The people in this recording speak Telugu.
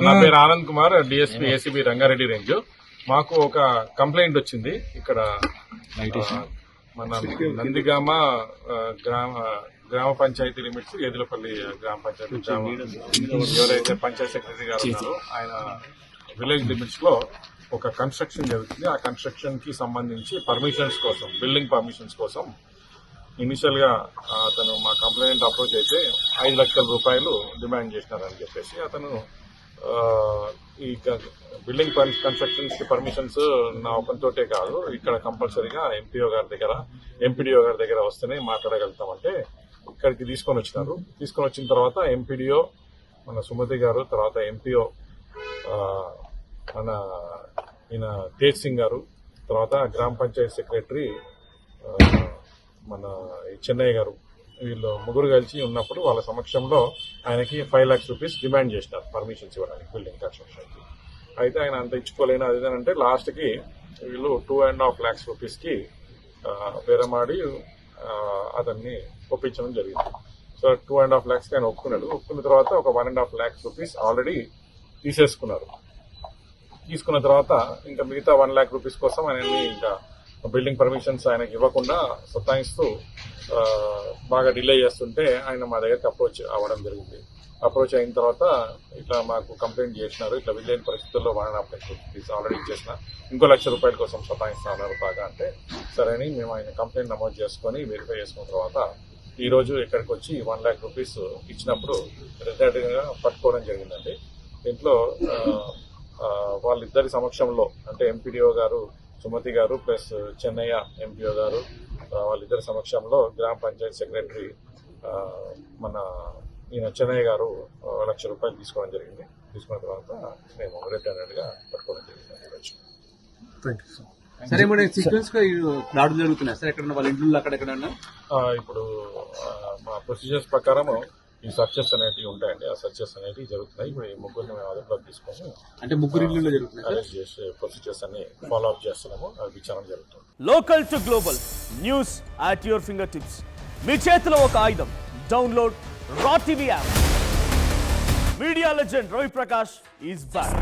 నా పేరు Anand Kumar, DSP ACB Rangareddy range. మాకు ఒక కంప్లైంట్ వచ్చింది. ఇక్కడ మన నందిగామ గ్రామ పంచాయతీ లిమిట్స్, ఏదులపల్లి గ్రామ పంచాయతీ ఎవరైతే పంచాయతీ సెక్రటరీ గారు ఉన్నారో ఆయన విలేజ్ లిమిట్స్ లో ఒక కన్స్ట్రక్షన్ జరుగుతుంది. ఆ కన్స్ట్రక్షన్ కి సంబంధించి పర్మిషన్స్ కోసం, బిల్డింగ్ పర్మిషన్స్ కోసం ఇనిషియల్ గా అతను మా కంప్లైంట్ అప్రోచ్ అయితే 5 లక్షల రూపాయలు డిమాండ్ చేసినారని చెప్పేసి అతను ఈ బిల్డింగ్ కన్స్ట్రక్షన్స్ కి పర్మిషన్స్ నా ఒకంతోటే కాదు, ఇక్కడ కంపల్సరీగా ఎంపీఓ గారి దగ్గర, ఎంపీడీఓ గారి దగ్గర వస్తేనే మాట్లాడగలుగుతామంటే ఇక్కడికి తీసుకొని వచ్చినారు. తీసుకొని వచ్చిన తర్వాత ఎంపీడీఓ మన సుమతి గారు, తర్వాత ఎంపీఓ మన ఈయన తేజ్ సింగ్ గారు, తర్వాత గ్రామ పంచాయతీ సెక్రటరీ మన చెన్నయ్య గారు, వీళ్ళు ముగ్గురు కలిసి ఉన్నప్పుడు వాళ్ళ సమక్షంలో ఆయనకి 5 lakhs రూపీస్ డిమాండ్ చేసినారు పర్మిషన్స్ ఇవ్వడానికి బిల్డింగ్ కన్స్ట్రక్షన్ కి. అయితే ఆయన అంత ఇచ్చుకోలేను అదేనంటే లాస్ట్ కి వీళ్ళు 2.5 lakhs రూపీస్ కి బేరమాడి అతన్ని ఒప్పించడం జరిగింది. సో 2.5 lakhs ఆయన ఒప్పుకున్నాడు. ఒప్పుకున్న తర్వాత ఒక 1.5 lakhs రూపీస్ ఆల్రెడీ తీసేసుకున్నారు. తీసుకున్న తర్వాత ఇంకా మిగతా 1 lakh రూపీస్ కోసం ఆయనని ఇంకా బిల్డింగ్ పర్మిషన్స్ ఆయనకి ఇవ్వకుండా సతాయిస్తూ బాగా డిలే చేస్తుంటే ఆయన మా దగ్గరికి అప్రోచ్ అవ్వడం జరిగింది. అప్రోచ్ అయిన తర్వాత ఇట్లా మాకు కంప్లైంట్ చేసినారు, ఇట్లా విలేని పరిస్థితుల్లో 1.5 lakhs రూపీస్ ఆల్రెడీ ఇచ్చేసిన, ఇంకో 1 లక్ష రూపాయల కోసం సతాయిస్తున్నారు బాగా అంటే సరే అని మేము ఆయన కంప్లైంట్ నమోదు చేసుకుని వెరిఫై చేసుకున్న తర్వాత ఈ రోజు ఇక్కడికి వచ్చి 1 lakh రూపీస్ ఇచ్చినప్పుడు రిటైర్డ్గా పట్టుకోవడం జరిగిందండి. దీంట్లో వాళ్ళిద్దరి సమక్షంలో అంటే ఎంపీడీఓ గారు సుమతి గారు ప్లస్ చెన్నయ్య ఎంపీఓ గారు వాళ్ళిద్దరి సమక్షంలో గ్రామ పంచాయతీ సెక్రటరీ మన ఈయన చెన్నయ్య గారు 1 లక్ష రూపాయలు తీసుకోవడం జరిగింది. తీసుకున్న తర్వాత మేము రిటైర్డ్ గా పట్టుకోవడం జరిగింది. సరే మేడం, సీక్వెన్స్ గా దాడులు జరుగుతున్నాయి సార్ ఎక్కడ వాళ్ళ ఇంట్లో అక్కడెక్కడ ఇప్పుడు మా ప్రొసీజర్స్ ప్రకారం ఈ సర్చెస్ అనేటివి ఉంటాయండి. ఆ సర్చెస్ అనేటివి జరుగుతున్నాయి. ఇప్పుడు ఈ ముగ్గురిని మేము అదుపులోకి తీసుకొని అంటే ముగ్గురు ఇళ్ళు జరుగుతున్నాయి అరెస్ట్ చేసే ప్రొసీజర్స్ అన్ని ఫాలో అప్ చేస్తున్నాము. అది విచారణ జరుగుతుంది. Local to global news at your finger tips. మీ చేతిలో ఒక ఆయుధం. Download raw TV app. Media legend Ravi Prakash is back.